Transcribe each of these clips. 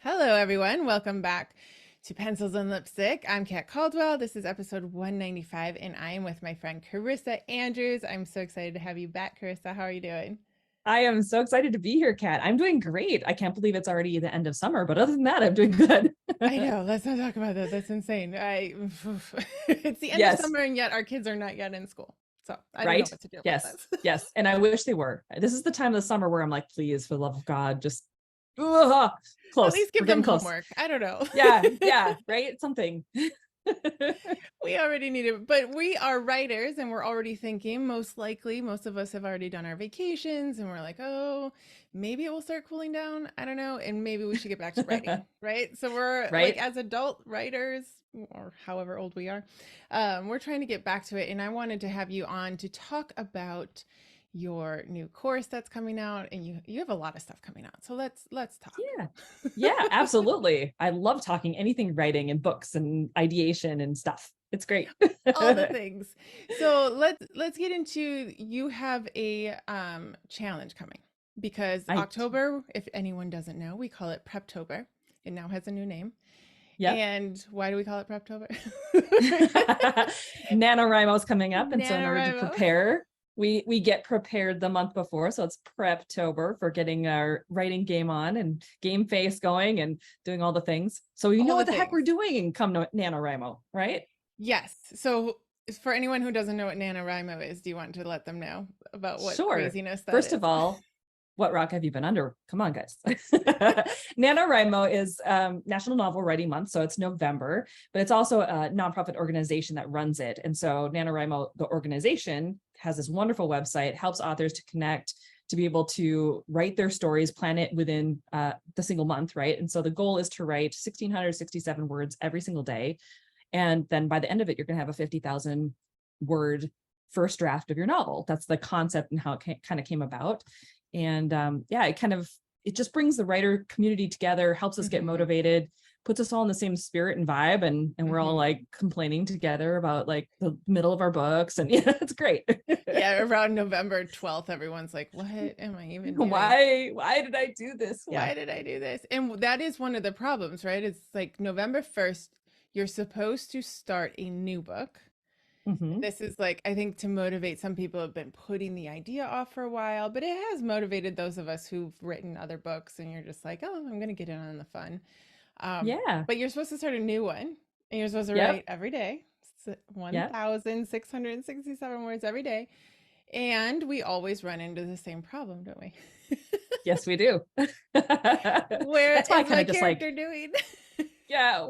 Hello, everyone. Welcome back to Pencils and Lipstick. I'm Kat Caldwell. This is episode 195, and I am with my friend Carissa Andrews. I'm so excited to have you back, Carissa. How are you doing? I am so excited to be here, Kat. I'm doing great. I can't believe it's already the end of summer, but other than that, I'm doing good. I know. Let's not talk about that. That's insane. It's the end of Yes, summer, and yet our kids are not yet in school. So I don't know right? what to do about Yes, this. yes. And I wish they were. This is the time of the summer where I'm like, please, for the love of God, just ugh, At close. least give We're them getting close. homework. I don't know. Yeah, right? Something. We already need it, but we are writers and we're already thinking most likely most of us have already done our vacations and we're like, oh, maybe it will start cooling down. I don't know. And maybe we should get back to writing, right? So we're like Right? as adult writers or however old we are, we're trying to get back to it. And I wanted to have you on to talk about your new course that's coming out and you have a lot of stuff coming out. So let's talk. Yeah. Yeah, absolutely. I love talking anything writing and books and ideation and stuff. It's great. All the things. So let's get into you have a challenge coming because I, October, if anyone doesn't know, we call it Preptober. It now has a new name. yep. And why do we call it Preptober? NaNoWriMo's coming up. And so in order to NaNoWriMo. prepare, we get prepared the month before. So it's Preptober for getting our writing game on and game face going and doing all the things. So we All know the what the heck things. we're doing come NaNoWriMo, right? Yes. So for anyone who doesn't know what NaNoWriMo is, do you want to let them know about what Sure. craziness that First of is? all, what rock have you been under? Come on, guys. NaNoWriMo is National Novel Writing Month. So it's November, but it's also a nonprofit organization that runs it. And so NaNoWriMo, the organization, has this wonderful website, helps authors to connect, to be able to write their stories, plan it within the single month, right? And so the goal is to write 1,667 words every single day. And then by the end of it, you're going to have a 50,000 word first draft of your novel. That's the concept and how it kind of came about. And yeah, it just brings the writer community together, helps us get Mhm. motivated, puts us all in the same spirit and vibe, and we're all Mhm. like complaining together about like the middle of our books, and yeah, it's great. Yeah, around November 12th, everyone's like, what am I even doing? Why did I do this? Yeah. Why did I do this? And that is one of the problems, right? It's like November 1st, you're supposed to start a new book. Hmm. This is like, I think to motivate some people have been putting the idea off for a while, but it has motivated those of us who've written other books and you're just like, oh, I'm going to get in on the fun. Yeah. But you're supposed to start a new one and you're supposed to Yep. write every day, Yep. 1,667 words every day. And we always run into the same problem, don't we? Yes, we do. Where That's why I is kind my of just like, character doing? yeah,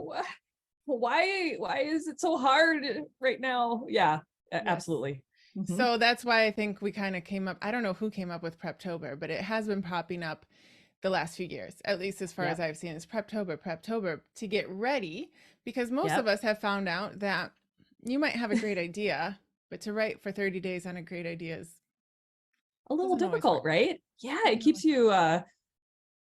why is it so hard right now? Yeah, Yes. absolutely. Hmm. So that's why I think we kind of came up. I don't know who came up with Preptober, but it has been popping up the last few years, at least as far as Yep. I've seen, is Preptober to get ready because most of Yep. us have found out that you might have a great idea, but to write for 30 days on a great idea A little doesn't always difficult, work. right? Yeah, it Doesn't keeps always work. you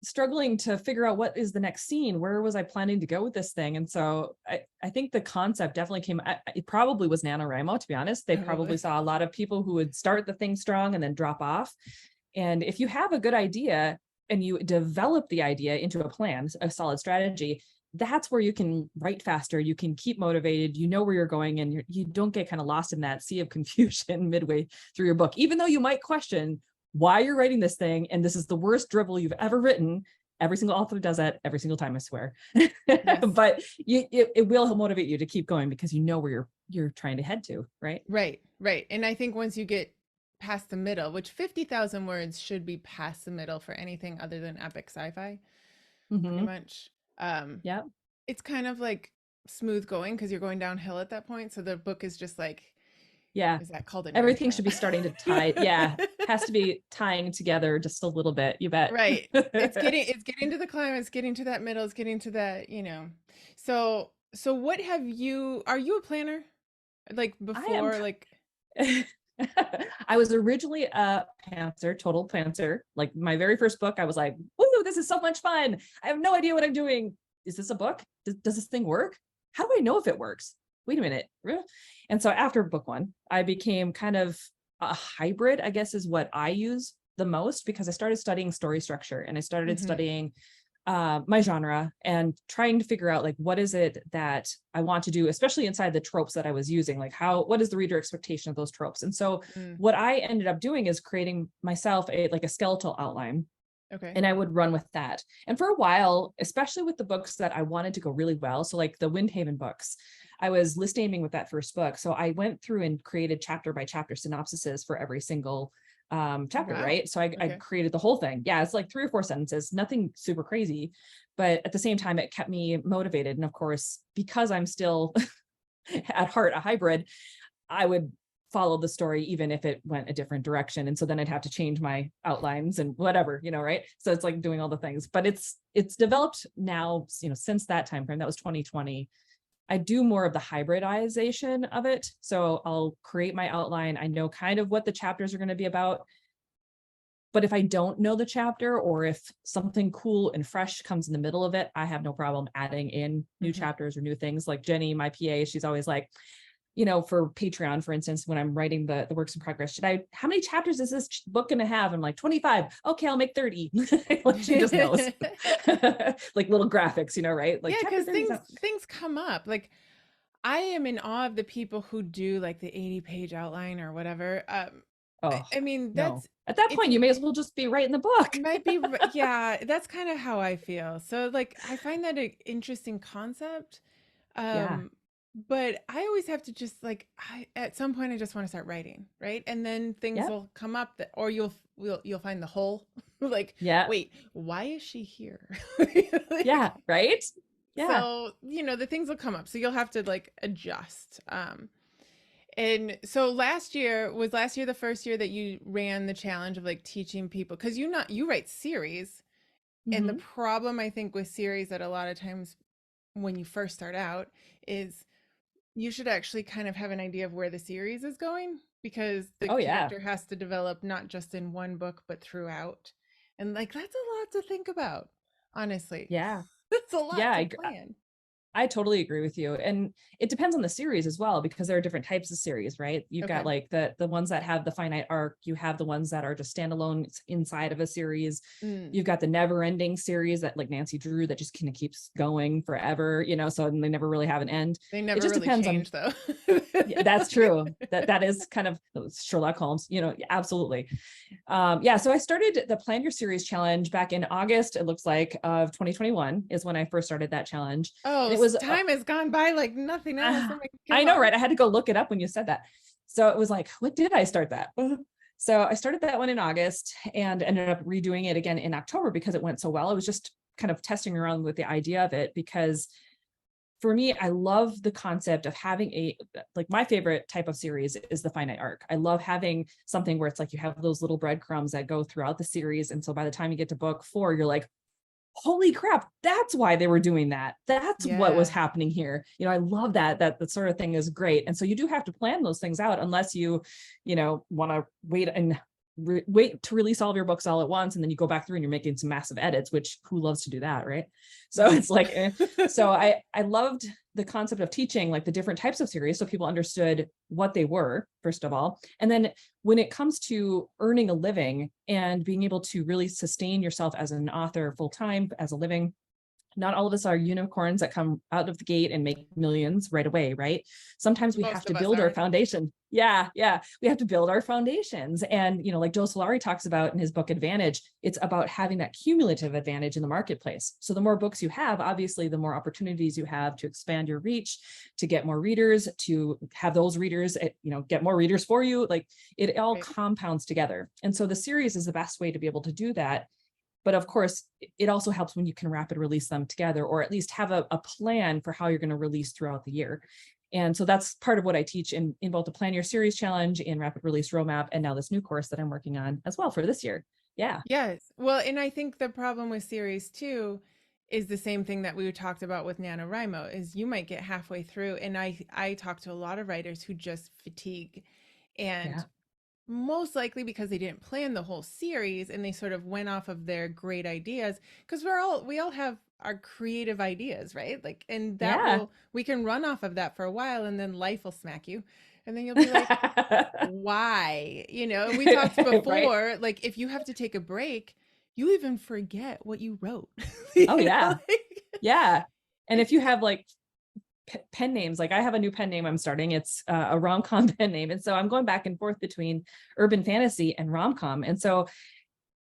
struggling to figure out what is the next scene. Where was I planning to go with this thing? And so I think the concept definitely it probably was NaNoWriMo, to be honest. They probably Probably. saw a lot of people who would start the thing strong and then drop off. And if you have a good idea and you develop the idea into a plan, a solid strategy, that's where you can write faster. You can keep motivated. You know where you're going, and you don't get kind of lost in that sea of confusion midway through your book, even though you might question why you're writing this thing. And this is the worst drivel you've ever written. Every single author does that every single time, I swear. Yes. But it will motivate you to keep going because you know where you're trying to head to, right? Right, right. And I think once you get past the middle, which 50,000 words should be past the middle for anything other than epic sci-fi, pretty Mm-hmm. much. Um, Yeah. it's kind of like smooth going because you're going downhill at that point. So the book is just like, Yeah. is that called an air Everything trail? should be starting to tie. Yeah. Has to be tying together just a little bit. You bet. Right. It's getting to the climax, getting to that middle, it's getting to that. So what have you are you a planner? Like I am. before, like I was originally a pantser, total pantser. Like my very first book, I was like, "Woo, this is so much fun! I have no idea what I'm doing. Is this a book? Does this thing work? How do I know if it works? Wait a minute." And so after book one, I became kind of a hybrid, I guess, is what I use the most because I started studying story structure and I started mhm, studying my genre and trying to figure out like what is it that I want to do, especially inside the tropes that I was using, like what is the reader expectation of those tropes. And so Mm, what I ended up doing is creating myself a skeletal outline, okay. and I would run with that. And for a while, especially with the books that I wanted to go really well, so like the Windhaven books, I was list aiming with that first book. So I went through and created chapter by chapter synopsises for every single chapter, Wow. right? So I Okay. created the whole thing. Yeah, it's like 3 or 4 sentences, nothing super crazy, but at the same time, it kept me motivated. And of course, because I'm still at heart a hybrid, I would follow the story even if it went a different direction. And so then I'd have to change my outlines and whatever, right? So it's like doing all the things, but it's developed now, since that time frame. That was 2020. I do more of the hybridization of it. So I'll create my outline. I know kind of what the chapters are going to be about. But if I don't know the chapter, or if something cool and fresh comes in the middle of it, I have no problem adding in new Hmm. chapters or new things. Like Jenny, my PA, she's always like, for Patreon, for instance, when I'm writing the works in progress, how many chapters is this book going to have? I'm like, 25. Okay, I'll make 30. Like she just knows. Like little graphics, right? Yeah, Like chapter because 30 is things out. things come up. Like I am in awe of the people who do like the 80-page outline or whatever. Oh, I mean, no. that's At that it's point, you may as well just be writing the book. might be yeah, that's kind of how I feel. So like I find that an interesting concept. Yeah. Um, but I always have to just like at some point I just want to start writing, right? And then things Yep. will come up that or you'll find the hole. Like, Yeah. wait, why is she here? Yeah. Like, Right. Yeah. so, the things will come up. So you'll have to like adjust. And so last year the first year that you ran the challenge of like teaching people because you write series. And the Hmm. problem I think with series that a lot of times when you first start out is you should actually kind of have an idea of where the series is going because the Oh, yeah. character has to develop not just in one book but throughout. And like that's a lot to think about, honestly. Yeah. That's a lot Yeah. to plan. I totally agree with you. And it depends on the series as well, because there are different types of series, right? You've got Okay. like the ones that have the finite arc, you have the ones that are just standalone inside of a series. Mm. You've got the never ending series that like Nancy drew that just kind of keeps going forever, so and they never really have an end. They It never just really depends on. change though. Yeah, that's true. That is kind of Sherlock Holmes, absolutely. Yeah, so I started the Plan Your Series challenge back in August, it looks like, of 2021 is when I first started that challenge. And Oh, it was time has gone by like nothing else. Oh my I know, gosh. right? I had to go look it up when you said that. So it was like, what did I start that? So I started that one in August and ended up redoing it again in October because it went so well. I was just kind of testing around with the idea of it because for me, I love the concept of having like my favorite type of series is the finite arc. I love having something where it's like you have those little breadcrumbs that go throughout the series. And so by the time you get to book 4, you're like, holy crap, that's why they were doing that. That's what was Yeah. happening here. I love that sort of thing is great. And so you do have to plan those things out unless want to wait and wait to release all of your books all at once. And then you go back through and you're making some massive edits, which who loves to do that, right? So Right. it's like, so I loved the concept of teaching like the different types of series so people understood what they were, first of all. And then when it comes to earning a living and being able to really sustain yourself as an author full time as a living, not all of us are unicorns that come out of the gate and make millions right away, right? Sometimes we have Most to of us build our aren't. foundation. Yeah, yeah. We have to build our foundations. And, like Joe Solari talks about in his book Advantage, it's about having that cumulative advantage in the marketplace. So the more books you have, obviously, the more opportunities you have to expand your reach, to get more readers, to have those readers, get more readers for you. Like it all Right. compounds together. And so the series is the best way to be able to do that. But of course, it also helps when you can rapid release them together, or at least have a plan for how you're going to release throughout the year. And so that's part of what I teach in both the Plan Your Series Challenge and Rapid Release Roadmap, and now this new course that I'm working on as well for this year. Yeah. Yes. Well, and I think the problem with series too is the same thing that we talked about with NaNoWriMo is you might get halfway through and I talk to a lot of writers who just fatigue and Yeah. most likely because they didn't plan the whole series and they sort of went off of their great ideas because we all have our creative ideas, right? Like and Yeah. we can run off of that for a while and then life will smack you and then you'll be like why? And we talked Right. before, like if you have to take a break, you even forget what you wrote. Oh You know, yeah. like, Yeah. And if you have like pen names, like I have a new pen name I'm starting, it's a rom-com pen name. And so I'm going back and forth between urban fantasy and rom-com. And so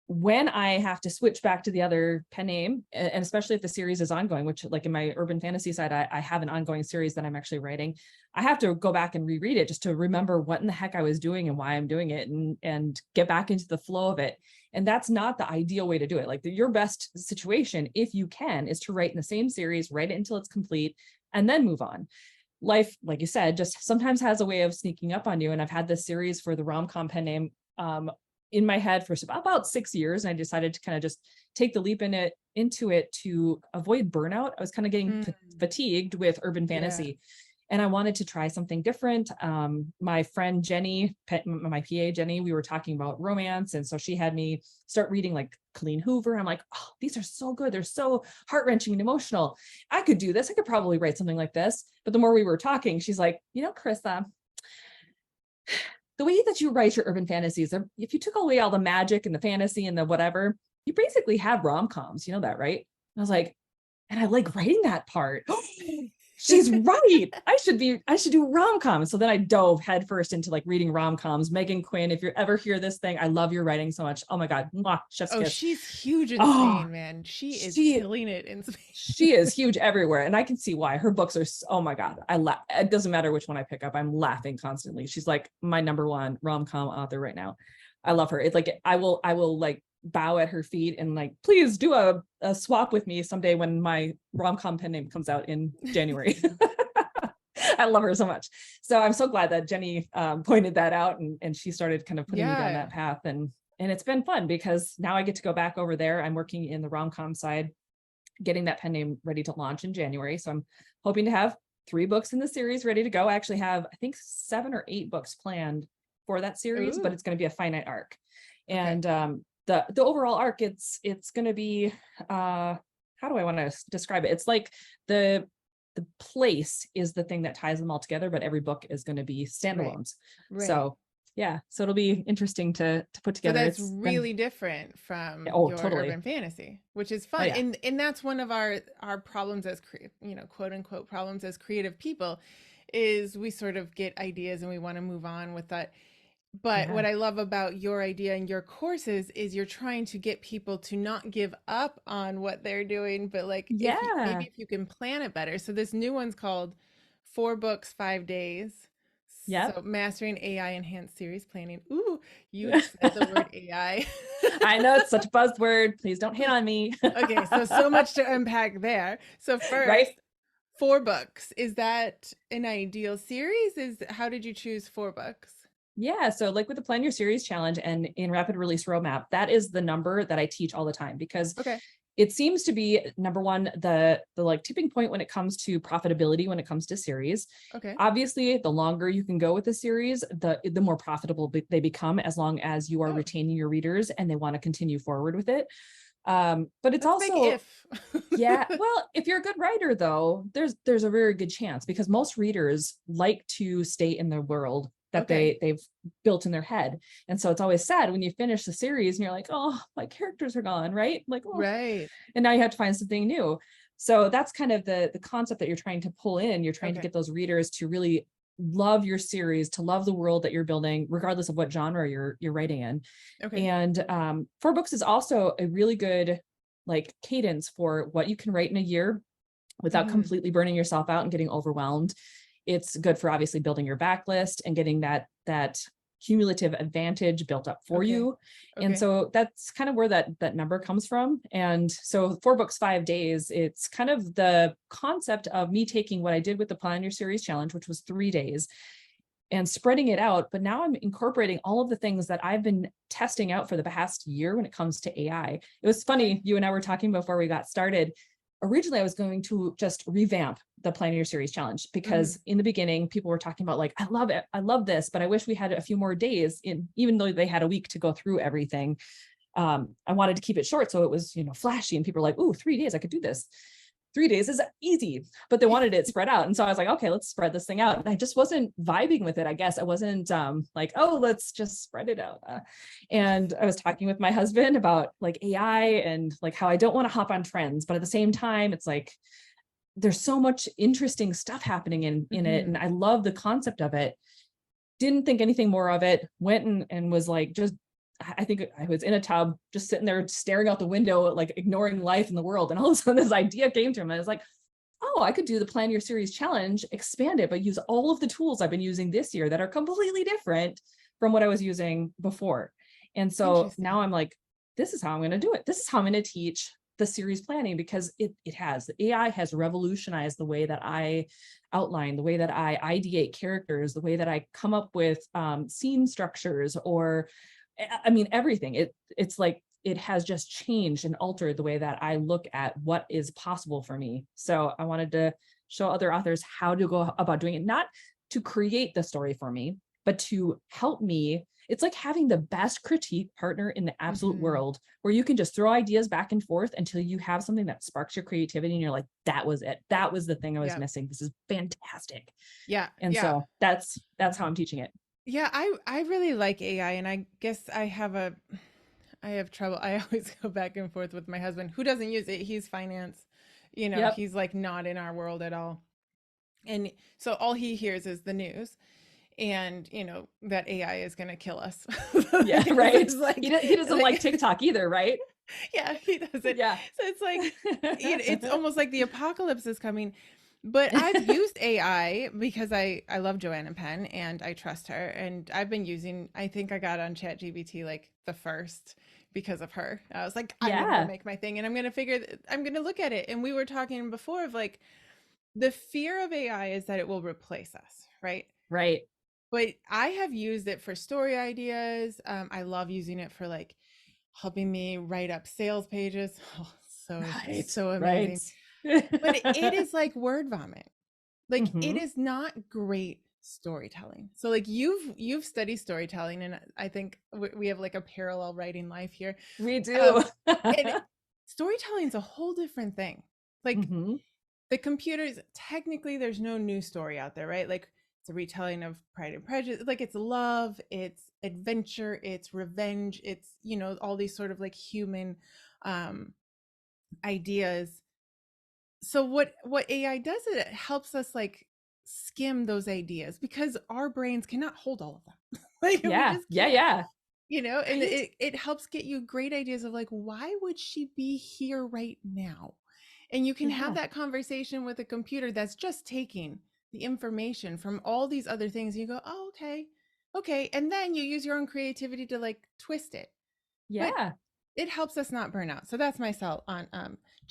when I have to switch back to the other pen name, and especially if the series is ongoing, which like in my urban fantasy side, I have an ongoing series that I'm actually writing. I have to go back and reread it just to remember what in the heck I was doing and why I'm doing it, and get back into the flow of it. And that's not the ideal way to do it. Like your best situation, if you can, is to write in the same series, write it until it's complete, and then move on. Life, like you said, just sometimes has a way of sneaking up on you. And I've had this series for the rom-com pen name in my head for about 6 years. And I decided to kind of just take the leap into it to avoid burnout. I was kind of getting mm, fatigued with urban yeah. fantasy, and I wanted to try something different. My friend Jenny, my PA Jenny, we were talking about romance, and so she had me start reading like Colleen Hoover. I'm like, oh, these are so good. They're so heart-wrenching and emotional. I could do this. I could probably write something like this. But the more we were talking, she's like, Carissa, the way that you write your urban fantasies, if you took away all the magic and the fantasy and the whatever, you basically have rom-coms. You know that, right? I was like, and I like writing that part. She's right. I should do rom-coms. So then I dove headfirst into like reading rom-coms. Megan Quinn, if you ever hear this thing, I love your writing so much. Oh my God. Mwah, chef's Oh, kiss. she's huge in Oh, Spain, man. She is she killing it in Spain. she is huge everywhere, and I can see why. Her books are oh my God, I laugh. It doesn't matter which one I pick up, I'm laughing constantly. She's like my number one rom-com author right now. I love her. It's like I will like bow at her feet and like, please do a swap with me someday when my rom-com pen name comes out in January. I love her so much. So I'm so glad that Jenny pointed that out, and she started kind of putting me down Yeah. that path. And it's been fun because now I get to go back over there. I'm working in the rom-com side, getting that pen name ready to launch in January. So I'm hoping to have 3 books in the series ready to go. I actually have, I think, 7 or 8 books planned for that series, but Ooh. it's going to be a finite arc. Okay. And the overall arc, it's going to be how do I want to describe it? It's like the place is the thing that ties them all together, but every book is going to be Right. standalones. Right. So yeah, so it'll be interesting to put So together. that's It's been, really different from oh, your totally. urban fantasy, which is Oh fun. yeah. And that's one of our problems as quote unquote problems as creative people is we sort of get ideas and we want to move on with that. But what Yeah. I love about your idea and your courses is you're trying to get people to not give up on what they're doing, but like if you, maybe Yeah. if you can plan it better. So this new one's called 4 books, 5 days. Yep. So mastering AI enhanced series planning. Ooh, you said the word AI. I know it's such a buzzword. Please don't hate on me. Okay, so much to unpack there. So Right? first, 4 books. Is that an ideal series? Is how did you choose 4 books? Yeah. So, like with the Plan Your Series Challenge and in Rapid Release Roadmap, that is the number that I teach all the time because Okay. it seems to be number one, the like tipping point when it comes to profitability when it comes to series. Okay. Obviously, the longer you can go with a series, the more profitable they become, as long as you are Oh, retaining your readers and they want to continue forward with it. But it's that's a big also, if. yeah, well, if you're a good writer, though, there's a very good chance because most readers like to stay in their world that Okay. they've built in their head. And so it's always sad when you finish the series and you're like, oh, my characters are gone, right? Like, oh, Right. and now you have to find something new. So that's kind of the concept that you're trying to pull in. You're trying to Okay. get those readers to really love your series, to love the world that you're building, regardless of what genre you're writing in. Okay. And 4 books is also a really good like cadence for what you can write in a year without Hmm. completely burning yourself out and getting overwhelmed. It's good for obviously building your backlist and getting that cumulative advantage built up for Okay. you. And Okay. so that's kind of where that number comes from. And so 4 books, 5 days, it's kind of the concept of me taking what I did with the Plan Your Series Challenge, which was 3 days, and spreading it out. But now I'm incorporating all of the things that I've been testing out for the past year when it comes to AI. It was Okay. funny, you and I were talking before we got started. Originally, I was going to just revamp the Plan Your Series Challenge Hmm. because in the beginning, people were talking about like, I love it, I love this, but I wish we had a few more days in, even though they had a week to go through everything. I wanted to keep it short so it was, flashy, and people were like, "Ooh, 3 days, I could do this." 3 days is easy, but they wanted it spread out. And so I was like, okay, let's spread this thing out. And I just wasn't vibing with it. I guess I wasn't like, oh, let's just spread it out. And I was talking with my husband about like AI and like how I don't want to hop on trends, but at the same time, it's like, there's so much interesting stuff happening in it. And I love the concept of it. Didn't think anything more of it, went and was like, just, I think I was in a tub, just sitting there staring out the window, like ignoring life in the world. And all of a sudden this idea came to him. And I was like, oh, I could do the Plan Your Series challenge, expand it, but use all of the tools I've been using this year that are completely different from what I was using before. And so now I'm like, this is how I'm going to do it. This is how I'm going to teach the series planning, because the AI has revolutionized the way that I outline, the way that I ideate characters, the way that I come up with scene structures, or I mean, everything. It's like, it has just changed and altered the way that I look at what is possible for me. So I wanted to show other authors how to go about doing it, not to create the story for me, but to help me. It's like having the best critique partner in the absolute world, where you can just throw ideas back and forth until you have something that sparks your creativity and you're like, that was it. That was the thing I was missing. This is fantastic. Yeah. And so that's how I'm teaching it. Yeah, I really like AI, and I guess I have trouble. I always go back and forth with my husband, who doesn't use it. He's finance, he's like not in our world at all. And so all he hears is the news, and that AI is going to kill us. Yeah, right. Like, he doesn't like TikTok either, right? Yeah, he doesn't. Yeah. So it's like, it's almost like the apocalypse is coming. But I've used AI because I love Joanna Penn and I trust her. And I've been using, I think I got on ChatGPT like the first because of her. I was like, I'm going to make my thing, and I'm going to look at it. And we were talking before of like, the fear of AI is that it will replace us, right? Right. But I have used it for story ideas. I love using it for like helping me write up sales pages. Oh, so amazing. But it is like word vomit. Like it is not great storytelling. So like you've studied storytelling, and I think we have like a parallel writing life here. We do. And storytelling is a whole different thing. Like the computers, technically there's no new story out there, right? Like it's a retelling of Pride and Prejudice. Like it's love, it's adventure, it's revenge, it's all these sort of like human ideas. So what AI does is it helps us like skim those ideas, because our brains cannot hold all of them. Like yeah. And it helps get you great ideas of like, why would she be here right now? And you can have that conversation with a computer that's just taking the information from all these other things. You go, oh, okay. And then you use your own creativity to like twist it. Yeah. But it helps us not burn out. So that's my sell on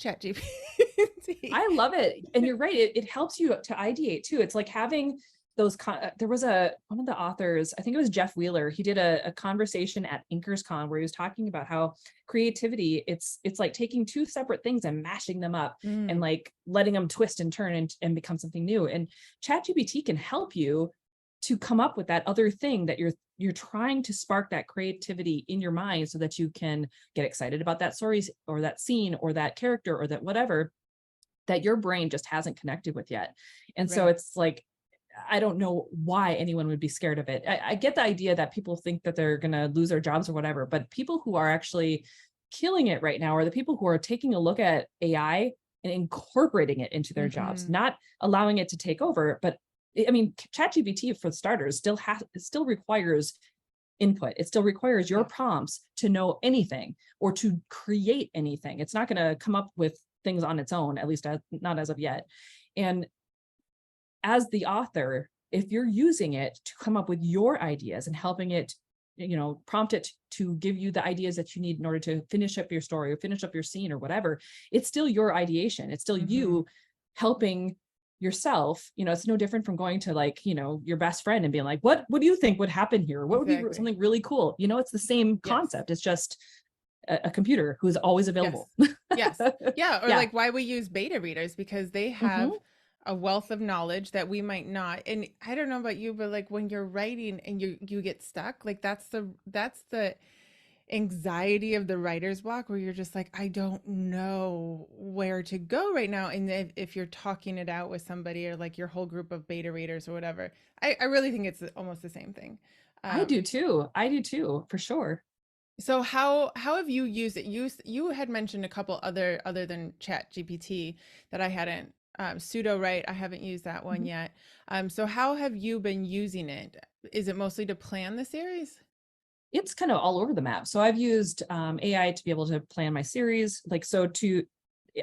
ChatGPT. I love it. And you're right. It helps you to ideate too. It's like having those, there was one of the authors, I think it was Jeff Wheeler. He did a conversation at InkersCon where he was talking about how creativity, it's like taking two separate things and mashing them up and like letting them twist and turn and become something new. And ChatGPT can help you to come up with that other thing that you're trying to spark that creativity in your mind, so that you can get excited about that story or that scene or that character or that whatever that your brain just hasn't connected with yet. And so it's like, I don't know why anyone would be scared of it. I get the idea that people think that they're going to lose their jobs or whatever, but people who are actually killing it right now are the people who are taking a look at AI and incorporating it into their jobs, not allowing it to take over. But I mean, ChatGPT, for starters, still requires input. It still requires your prompts to know anything or to create anything. It's not going to come up with things on its own, at least not as of yet. And as the author, if you're using it to come up with your ideas and helping it, prompt it to give you the ideas that you need in order to finish up your story or finish up your scene or whatever, it's still your ideation. It's still you helping yourself. It's no different from going to like, your best friend and being like, what do you think would happen here? What would be something really cool? It's the same concept. It's just a computer who is always available. Yes. Yeah. Or like why we use beta readers, because they have a wealth of knowledge that we might not. And I don't know about you, but like when you're writing and you get stuck, like that's the anxiety of the writer's block where you're just like, I don't know where to go right now. And if you're talking it out with somebody or like your whole group of beta readers or whatever, I really think it's almost the same thing. I do Um, too. I do too, for sure. so how have you used it? You had mentioned a couple other than Chat GPT that I hadn't pseudo right. I haven't used that one Mhm. yet. So how have you been using it? Is it mostly to plan the series? It's kind of all over the map. So I've used AI to be able to plan my series. Like, so to,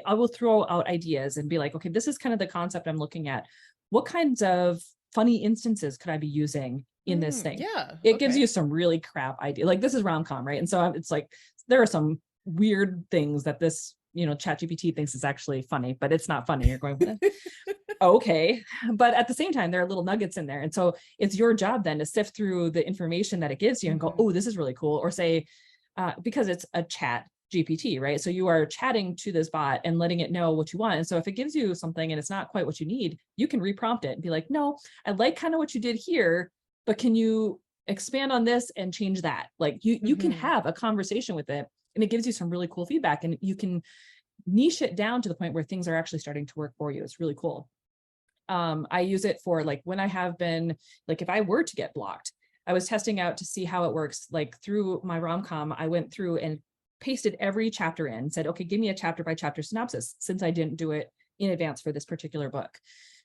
I will throw out ideas and be like, okay, this is kind of the concept I'm looking at. What kinds of funny instances could I be using in this thing? Yeah. It gives Okay. you some really crap idea. Like this is rom-com, right? And so it's like, there are some weird things that this, chat GPT thinks is actually funny, but it's not funny. You're going, okay, but at the same time there are little nuggets in there, and so it's your job then to sift through the information that it gives you and go, Mhm. oh, this is really cool, or say, because it's a chat GPT, right? So you are chatting to this bot and letting it know what you want, and so if it gives you something and it's not quite what you need, you can reprompt it and be like, no, I like kind of what you did here, but can you expand on this and change that? Like you can Mhm. have a conversation with it, and it gives you some really cool feedback, and you can niche it down to the point where things are actually starting to work for you. It's really cool. I use it for like when I have been, like if I were to get blocked, I was testing out to see how it works. Like through my rom-com, I went through and pasted every chapter in, said, okay, give me a chapter by chapter synopsis, since I didn't do it in advance for this particular book.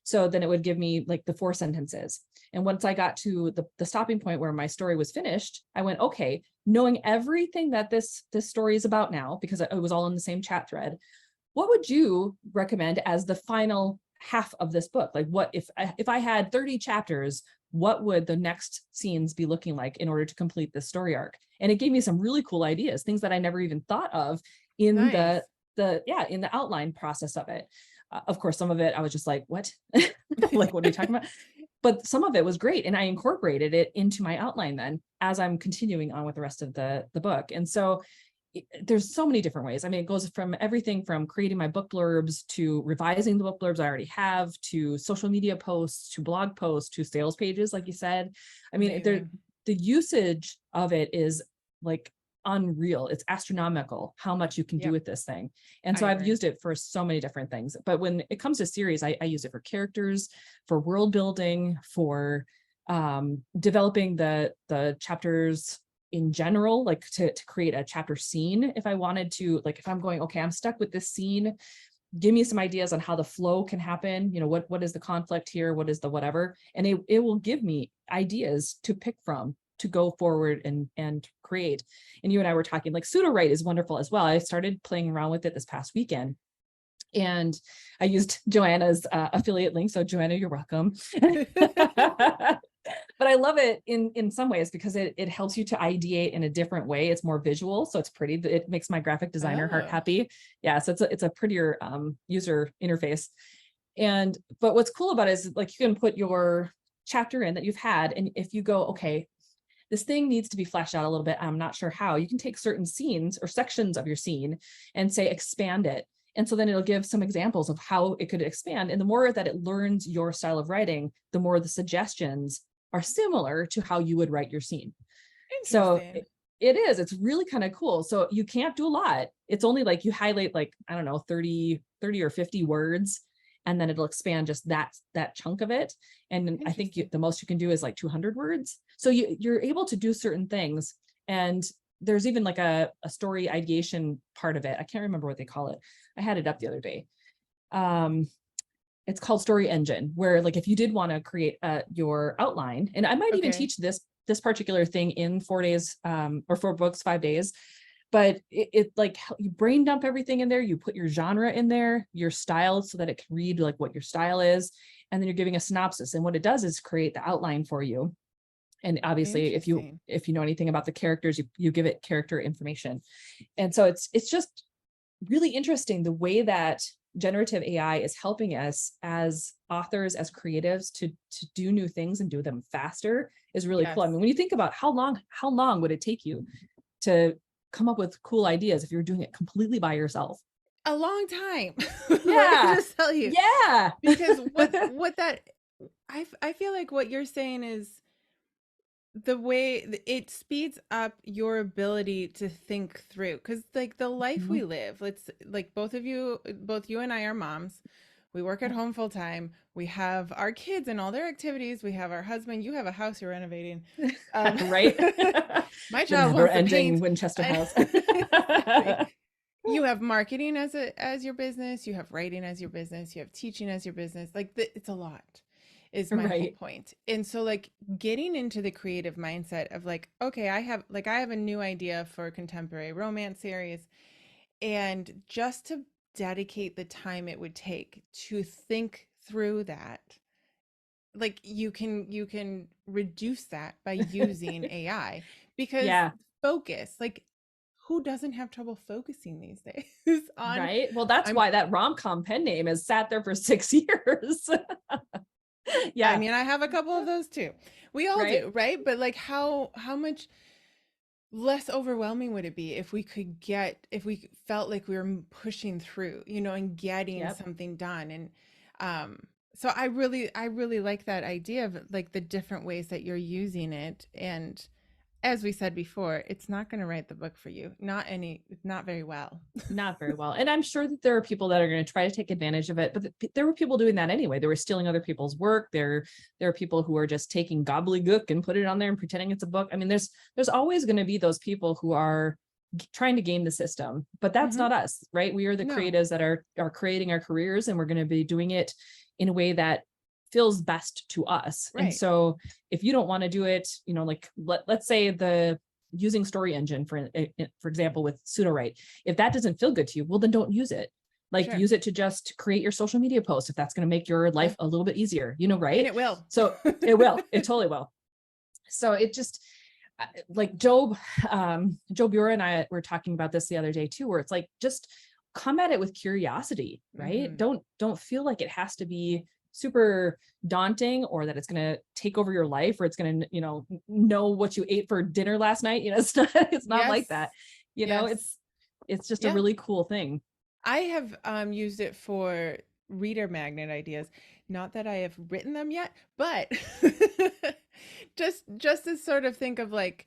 So then it would give me like the 4 sentences. And once I got to the stopping point where my story was finished, I went, okay, knowing everything that this story is about now, because it was all in the same chat thread, what would you recommend as the final half of this book? Like what if I had 30 chapters, what would the next scenes be looking like in order to complete this story arc? And it gave me some really cool ideas, things that I never even thought of in the Nice. in the outline process of it. Of course, some of it I was just like, what? Like, what are you talking about? But some of it was great, and I incorporated it into my outline then as I'm continuing on with the rest of the book. And so there's so many different ways. I mean, it goes from everything from creating my book blurbs to revising the book blurbs I already have, to social media posts, to blog posts, to sales pages, like you said. I mean, Amazing. the usage of it is like unreal. It's astronomical how much you can do Yep. with this thing. And I so I've agree. used it for so many different things. But when it comes to series, I use it for characters, for world building, for developing the chapters in general, like to create a chapter scene. If I wanted to, like if I'm going, okay, I'm stuck with this scene, give me some ideas on how the flow can happen. What is the conflict here? What is the whatever? And it will give me ideas to pick from to go forward and create. And you and I were talking, like pseudo write is wonderful as well. I started playing around with it this past weekend, and I used Joanna's affiliate link. So Joanna, you're welcome. But I love it in some ways because it helps you to ideate in a different way. It's more visual, so it's pretty. It makes my graphic designer heart Oh, happy. Yeah, so it's a prettier user interface. And but what's cool about it is like you can put your chapter in that you've had, and if you go, okay, this thing needs to be fleshed out a little bit, I'm not sure how, you can take certain scenes or sections of your scene and say expand it. And so then it'll give some examples of how it could expand. And the more that it learns your style of writing, the more the suggestions are similar to how you would write your scene. So interesting. it is, it's really kind of cool. So you can't do a lot. It's only like you highlight like, I don't know, 30 or 50 words, and then it'll expand just that chunk of it. And I think Interesting. the most you can do is like 200 words. So you're able to do certain things. And there's even like a story ideation part of it. I can't remember what they call it. I had it up the other day. Um, it's called Story Engine, where like if you did want to create your outline, and I might even Okay. teach this particular thing in 4 days, or 4 books, 5 days, but it like you brain dump everything in there, you put your genre in there, your style, so that it can read like what your style is, and then you're giving a synopsis, and what it does is create the outline for you. And obviously Interesting. if you know anything about the characters, you give it character information. And so it's just really interesting the way that generative AI is helping us as authors, as creatives, to do new things and do them faster is really cool. I Yes. mean, when you think about how long would it take you to come up with cool ideas if you're doing it completely by yourself? A long time. Let me Yeah. just tell you. Yeah. Because what that I feel like what you're saying is the way it speeds up your ability to think through, because like the life Mhm. we live, let's like both you and I are moms. We work at Yep. home full time. We have our kids and all their activities. We have our husband. You have a house you're renovating. um Right? my The child never wants to ending paint. Winchester house. Exactly. You have marketing as your business, you have writing as your business, you have teaching as your business. Like it's a lot is my whole Right. point. And so like getting into the creative mindset of like, okay, I have a new idea for a contemporary romance series, and just to dedicate the time it would take to think through that, like you can reduce that by using AI, because Yeah. focus, like who doesn't have trouble focusing these days on Right. Well, that's I'm why that rom-com pen name has sat there for 6 years. I Yeah. mean, I have a couple of those too. We all Right. do, right? But like how much less overwhelming would it be if we could get if we felt like we were pushing through, and getting Yep. something done. And um so I really like that idea of like the different ways that you're using it. And as we said before, it's not going to write the book for you. Not very well. Not very well. And I'm sure that there are people that are going to try to take advantage of it, but there were people doing that anyway. They were stealing other people's work. There are people who are just taking gobbledygook and put it on there and pretending it's a book. I mean, there's always going to be those people who are trying to game the system, but that's Hmm. not us, right? We are the No. creatives that are creating our careers, and we're going to be doing it in a way that feels best to us. And Right. so if you don't want to do it, like let's say the using story engine for example with Sudowrite, if that doesn't feel good to you, well then don't use it. Like Sure. use it to just create your social media post if that's going to make your Yeah. life a little bit easier, And right? it will. So it totally will. So it just like Joe Bura and I were talking about this the other day too, where it's like just come at it with curiosity, right? Hmm. Don't feel like it has to be super daunting, or that it's going to take over your life, or it's going to know what you ate for dinner last night. It's not like Yes. that. Yes. It's just a Yeah. really cool thing. I have used it for reader magnet ideas. Not that I have written them yet, but just to sort of think of like,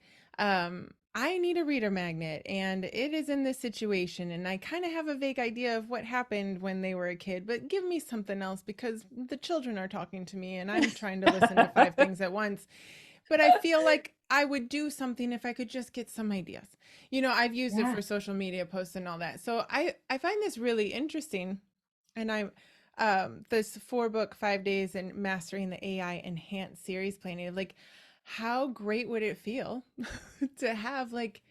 I need a reader magnet and it is in this situation, and I kind of have a vague idea of what happened when they were a kid, but give me something else because the children are talking to me and I'm trying to listen to five things at once. But I feel like I would do something if I could just get some ideas. I've used it Yeah. for social media posts and all that. So I find this really interesting. And I'm this 4-book 5 days and mastering the AI enhanced series planning. Like, how great would it feel to have like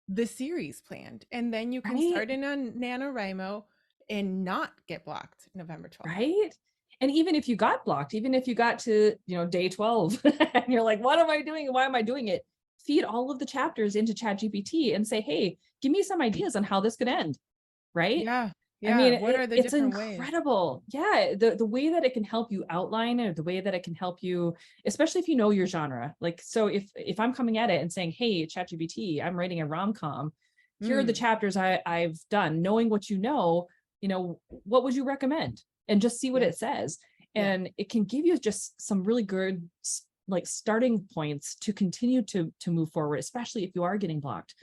the series planned, and then you can Right. start in on NaNoWriMo and not get blocked November 12th. Right. And even if you got blocked, even if you got to, day 12 and you're like, what am I doing? And why am I doing it? Feed all of the chapters into ChatGPT and say, hey, give me some ideas on how this could end. Right. Yeah. I Yeah. mean, What are the it's different ways? incredible. Yeah. The way that it can help you outline, or the way that it can help you, especially if you know your genre. Like, so if I'm coming at it and saying, hey, ChatGPT, I'm writing a rom-com, here are the Mm, chapters I've done, knowing what what would you recommend? And just see what yeah. it says. Yeah. And it can give you just some really good like starting points to continue to move forward, especially if you are getting blocked.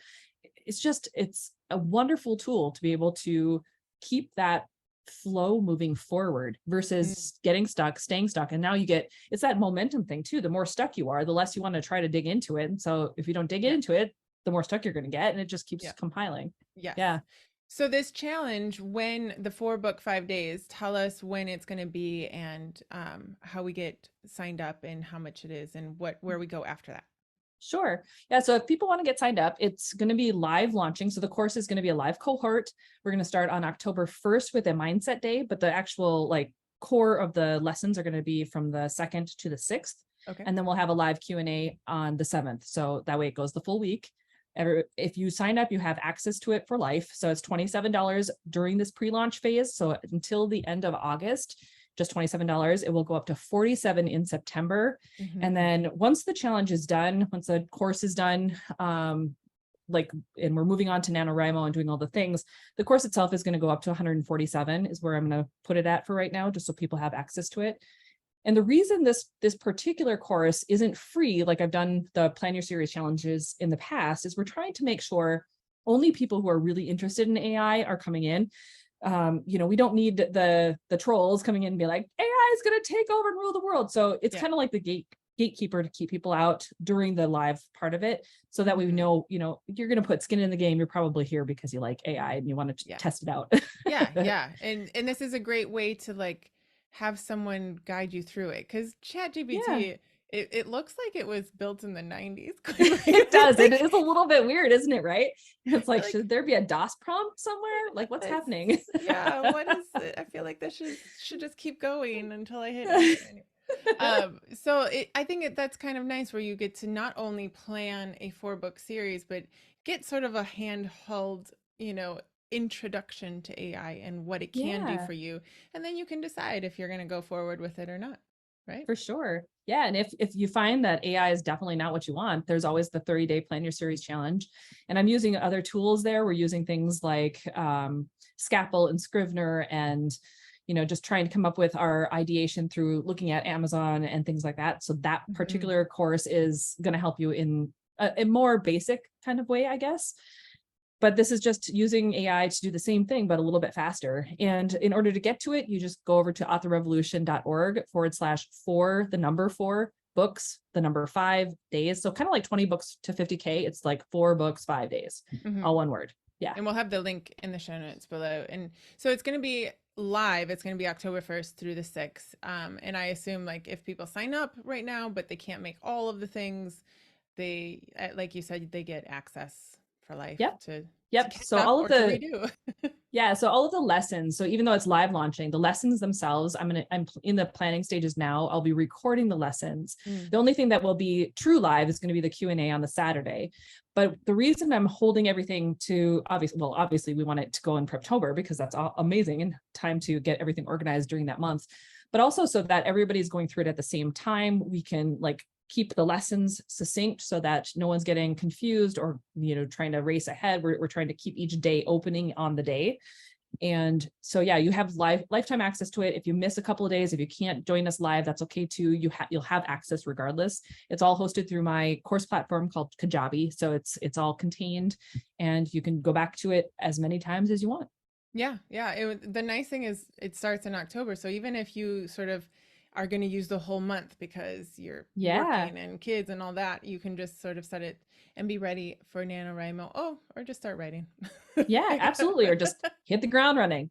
It's a wonderful tool to be able to keep that flow moving forward Mm, versus staying stuck. And now it's that momentum thing too. The more stuck you are, the less you want to try to dig into it. And so if you don't dig yeah. into it, the more stuck you're going to get, and it just keeps Yeah. compiling. Yes. Yeah. So this challenge, when the 4-book 5 days, tell us when it's going to be, and how we get signed up and how much it is and where we go after that. Sure. Yeah. So if people want to get signed up, it's going to be live launching. So the course is going to be a live cohort. We're going to start on October 1st with a mindset day, but the actual like core of the lessons are going to be from the 2nd to the 6th. Okay. And then we'll have a live Q&A on the 7th. So that way it goes the full week. If you sign up, you have access to it for life. So it's $27 during this pre-launch phase. So until the end of August, just $27. It will go up to $47 in September. And Hmm. then once the challenge is done, once the course is done, and we're moving on to NaNoWriMo and doing all the things, the course itself is going to go up to 147 is where I'm going to put it at for right now, just so people have access to it. And the reason this particular course isn't free, like I've done the Plan Your Series challenges in the past, is we're trying to make sure only people who are really interested in AI are coming in. We don't need the trolls coming in and be like, AI is going to take over and rule the world. So it's Yeah. kind of like the gatekeeper to keep people out during the live part of it, so that we know, you're going to put skin in the game. You're probably here because you like AI and you want to test it out. Yeah. And this is a great way to like have someone guide you through it, because Yeah, ChatGPT, it looks like it was built in the 90s. it does. It is a little bit weird, isn't it? Right? It's like, Like, should there be a DOS prompt somewhere? Like, what's it's, happening? yeah, what is it? I feel like this should just keep going until I hit enter. Anyway. So I think that's kind of nice, where you get to not only plan a 4-book series, but get sort of a handheld, introduction to AI and what it can do Yeah, for you. And then you can decide if you're going to go forward with it or not. Right? for sure. Yeah. And if you find that AI is definitely not what you want, there's always the 30-day Plan Your Series challenge. And I'm using other tools there. We're using things like Scapple and Scrivener, and just trying to come up with our ideation through looking at Amazon and things like that. So that Mhm. particular course is going to help you in a more basic kind of way, I guess. But this is just using AI to do the same thing, but a little bit faster. And in order to get to it, you just go over to authorrevolution.org/4, the number 4 books, the number 5 days. So kind of like 20 books to 50K. It's like 4 books, 5 days, all Mhm. one word. Yeah. And we'll have the link in the show notes below. And so it's going to be live. It's going to be October 1st through the 6th. And I assume, like, if people sign up right now, but they can't make all of the things, they, like you said, they get access for life Yep. to Yep. catch So up all of or to the redo. Yeah, so all of the lessons, so even though it's live launching, the lessons themselves, I'm in the planning stages now. I'll be recording the lessons. Mm. The only thing that will be true live is going to be the Q&A on the Saturday. But the reason I'm holding everything to obviously we want it to go in Preptober, because that's amazing and time to get everything organized during that month. But also so that everybody's going through it at the same time, we can like keep the lessons succinct so that no one's getting confused or trying to race ahead. We're trying to keep each day opening on the day. And so yeah, you have lifetime access to it. If you miss a couple of days, if you can't join us live, that's okay too. You'll have access regardless. It's all hosted through my course platform called Kajabi, so it's all contained, and you can go back to it as many times as you want. Yeah. The nice thing is it starts in October. So even if you sort of are going to use the whole month because you're Yeah, working and kids and all that, you can just sort of set it and be ready for NaNoWriMo. Oh, or just start writing. yeah, absolutely. Or just hit the ground running.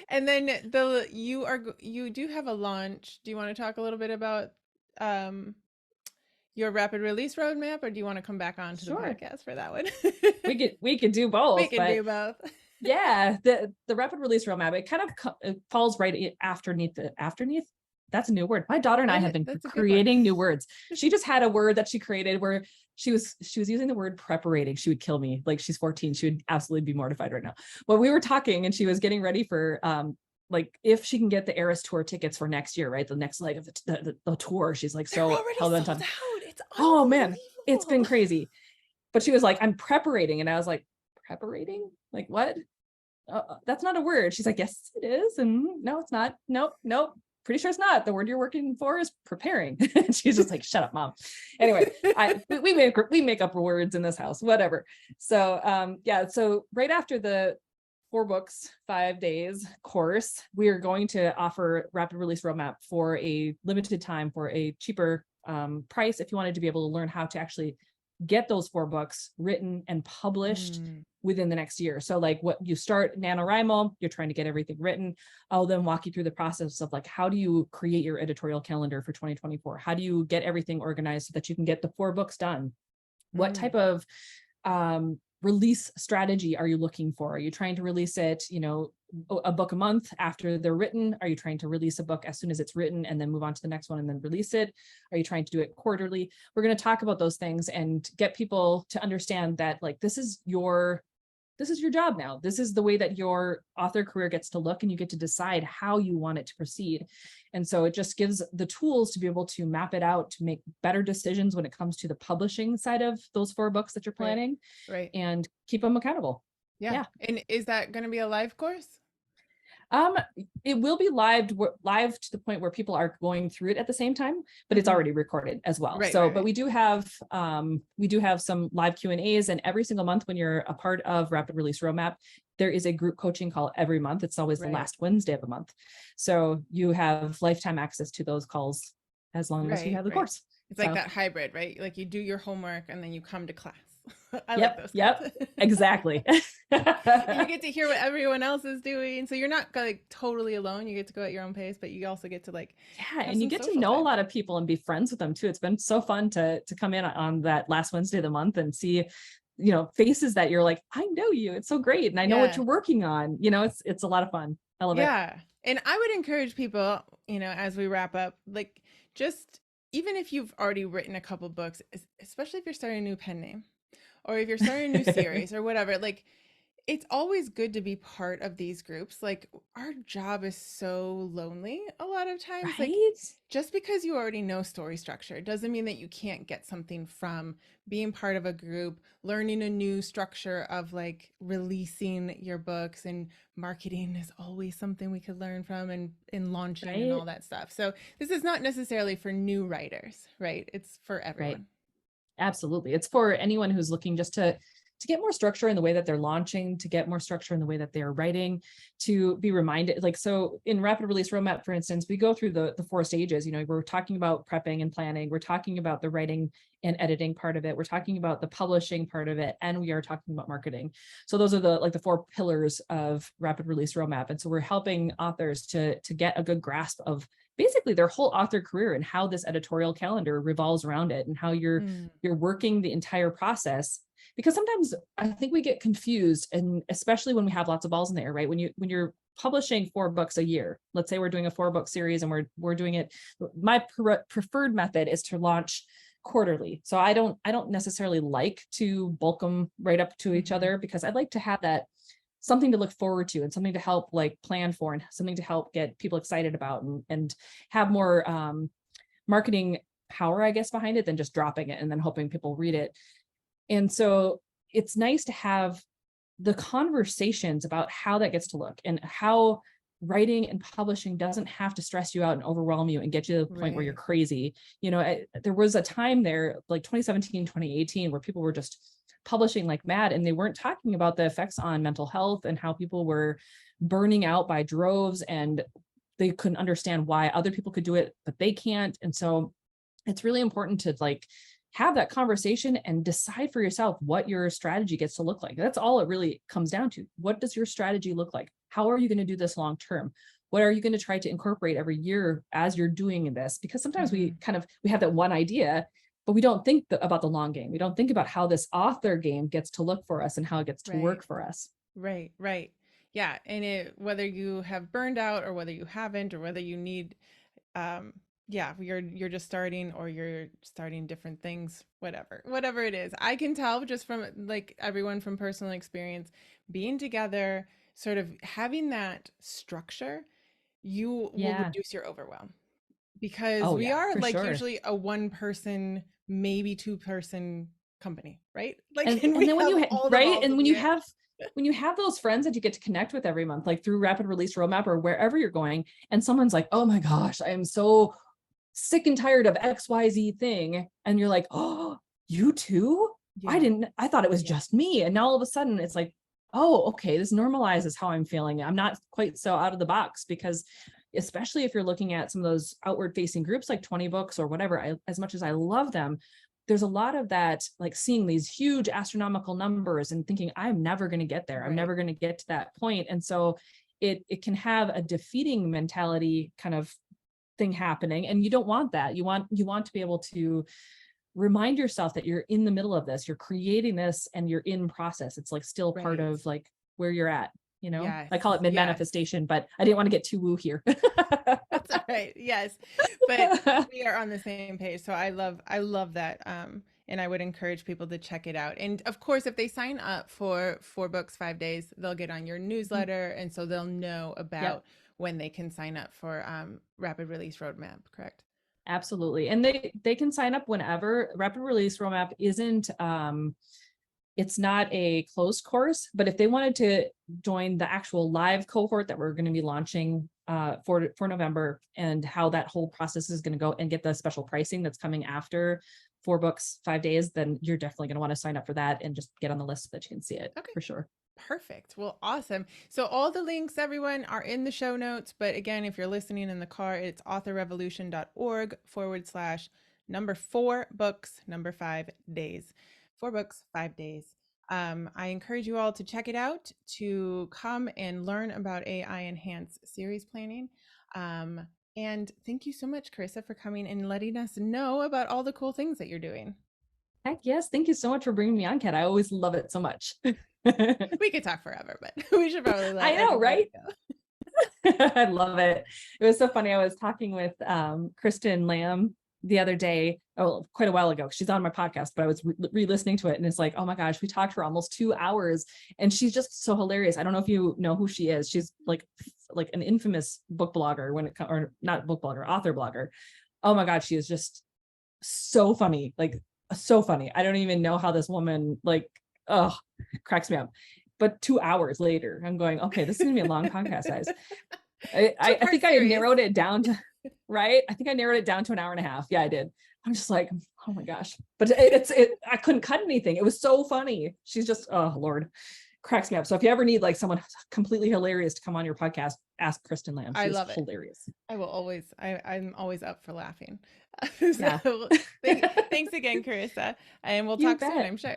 And then you do have a launch. Do you want to talk a little bit about um your rapid release roadmap, or do you want to come back on to the Sure, podcast for that one? we could do We both, can but do both. yeah, the rapid release roadmap, it kind of it falls right afterneath. That's a new word. My daughter and I have been That's a good one. creating new words. She just had a word that she created where she was using the word preparating. She would kill me. Like, she's 14. She would absolutely be mortified right now. But we were talking and she was getting ready for like if she can get the Eras tour tickets for next year, right? The next leg of the tour. She's like They're so already hell bent sold on, out. It's oh man, it's been unbelievable. crazy. But she was like, I'm preparating. And I was like, preparating? Like what? That's not a word. She's like, yes, it is. And no, it's not. Nope. Pretty sure it's not. The word you're working for is preparing. And she's just like, shut up, mom. Anyway, we make up words in this house, whatever. So yeah, so right after the 4 books, 5 days course, we are going to offer rapid release roadmap for a limited time for a cheaper price if you wanted to be able to learn how to actually get those 4 books written and published Mm, within the next year. So like what you start NaNoWriMo, you're trying to get everything written. I'll then walk you through the process of like, how do you create your editorial calendar for 2024? How do you get everything organized so that you can get the 4 books done? What mm, type of release strategy are you looking for? Are you trying to release it, a book a month after they're written? Are you trying to release a book as soon as it's written and then move on to the next one and then release it? Are you trying to do it quarterly? We're going to talk about those things and get people to understand that like this is your job now. This is the way that your author career gets to look, and you get to decide how you want it to proceed. And so it just gives the tools to be able to map it out, to make better decisions when it comes to the publishing side of those 4 books that you're right. planning, Right. and keep them accountable. Yeah. Yeah. And is that going to be a live course? Um, it will be live to the point where people are going through it at the same time, but it's Hmm. already recorded as well. Right, So, right, but right. we do have some live Q&As, and every single month when you're a part of Rapid Release Roadmap, there is a group coaching call every month. It's always the Right, last Wednesday of the month. So you have lifetime access to those calls as long as you right, have the right. course. It's like So, that hybrid, right? Like you do your homework and then you come to class. I like yep, those kinds. yep, exactly. You get to hear what everyone else is doing. So you're not like totally alone. You get to go at your own pace, but you also get to like Yeah, have and you some get to social know a time. lot of people and be friends with them too. It's been so fun to come in on that last Wednesday of the month and see, faces that you're like, I know you. It's so great, and I know what Yeah. you're working on. It's a lot of fun. I love it. Yeah. And I would encourage people, as we wrap up, like just even if you've already written a couple books, especially if you're starting a new pen name or if you're starting a new series or whatever, like it's always good to be part of these groups. Like our job is so lonely a lot of times. Like Right? just because you already know story structure doesn't mean that you can't get something from being part of a group, learning a new structure of like releasing your books, and marketing is always something we could learn from, and launching and Right? all that stuff. So this is not necessarily for new writers, right? It's for Right. everyone. Absolutely. It's for anyone who's looking just to get more structure in the way that they're launching, to get more structure in the way that they're writing, to be reminded. Like, so in Rapid Release Roadmap, for instance, we go through the four stages. We're talking about prepping and planning, we're talking about the writing and editing part of it, we're talking about the publishing part of it, and we are talking about marketing. So those are the four pillars of Rapid Release Roadmap. And so we're helping authors to get a good grasp of basically their whole author career and how this editorial calendar revolves around it, and how Mm. you're working the entire process. Because sometimes I think we get confused, and especially when we have lots of balls in the air, right? When you're publishing 4 books a year, let's say we're doing a 4-book series and we're doing it, my preferred method is to launch quarterly. So I don't necessarily like to bulk them right up to each Hmm. other, because I'd like to have that something to look forward to and something to help like plan for and something to help get people excited about, and have more marketing power, I guess, behind it than just dropping it and then hoping people read it. And so it's nice to have the conversations about how that gets to look, and how writing and publishing doesn't have to stress you out and overwhelm you and get you to the point where you're Right. crazy. There was a time there, like 2017, 2018, where people were just publishing like mad, and they weren't talking about the effects on mental health and how people were burning out by droves, and they couldn't understand why other people could do it but they can't. And so it's really important to like have that conversation and decide for yourself what your strategy gets to look like. That's all it really comes down to. What does your strategy look like? How are you going to do this long term? What are you going to try to incorporate every year as you're doing this? Because sometimes Hmm. we have that one idea, but we don't think about the long game. We don't think about how this author game gets to look for us and how it gets to Right. work for us. Right, right. Yeah, and whether you have burned out or whether you haven't, or whether you need, um yeah, you're just starting or you're starting different things, whatever it is. I can tell just from like everyone from personal experience, being together, sort of having that structure, you will Yeah. reduce your overwhelm, because Oh we yeah, are for like sure. usually a one person, maybe two person company, right? Like, and and and we then have all the right, balls and in the air. when you have those friends that you get to connect with every month, like through Rapid Release Roadmap or wherever you're going, and someone's like, oh my gosh, I am so sick and tired of XYZ thing, and you're like, oh, you too? Yeah, I thought it was yeah. just me. And now all of a sudden it's like, oh, okay, this normalizes how I'm feeling. I'm not quite so out of the box. Because especially if you're looking at some of those outward facing groups like 20 books or whatever, as much as I love them, there's a lot of that, like seeing these huge astronomical numbers and thinking, I'm never going to get there, I'm Right, never going to get to that point. And so it can have a defeating mentality kind of thing happening, and you don't want that. You want to be able to remind yourself that you're in the middle of this, you're creating this, and you're in process. It's like still part right. of like where you're at. Yes, I call it mid yes. manifestation, but I didn't want to get too woo here. That's all right. Yes. But we are on the same page. So I love that. And I would encourage people to check it out. And of course, if they sign up for 4 books, 5 days, they'll get on your newsletter. And so they'll know Yep, about when they can sign up for Rapid Release Roadmap, correct? absolutely. And they can sign up whenever. Rapid Release Roadmap isn't It's not a closed course, but if they wanted to join the actual live cohort that we're going to be launching for November, and how that whole process is going to go, and get the special pricing that's coming after 4 books, 5 days, then you're definitely going to want to sign up for that and just get on the list so that you can see it Okay. for sure. Perfect. Well, awesome. So all the links, everyone, are in the show notes. But again, if you're listening in the car, it's authorrevolution.org/number 4 books, number 5 days. 4 books, 5 days. I encourage you all to check it out, to come and learn about AI enhanced series planning. And thank you so much, Carissa, for coming and letting us know about all the cool things that you're doing. Heck yes. Thank you so much for bringing me on, Kat. I always love it so much. We could talk forever, but we should probably let I know, everybody right? I love it. It was so funny. I was talking with Kristen Lamb the other day, oh, quite a while ago. She's on my podcast, but I was re-listening to it, and it's like, oh my gosh, we talked for almost 2 hours, and she's just so hilarious. I don't know if you know who she is. She's like an infamous book blogger when it comes, or not book blogger, author blogger. Oh my God, she is just so funny, like so funny. I don't even know how this woman, like, oh, cracks me up. But 2 hours later, I'm going, okay, this is gonna be a long podcast, guys. I think I series. narrowed it down to, right? I think I narrowed it down to an hour and a half. Yeah, I did. I'm just like, oh my gosh. But I couldn't cut anything. It was so funny. She's just, oh Lord, cracks me up. So if you ever need like someone completely hilarious to come on your podcast, ask Kristen Lamb. I She's love it. hilarious. I will always, I'm always up for laughing. Yeah. So thanks again, Carissa. And we'll You talk soon, bet. I'm sure.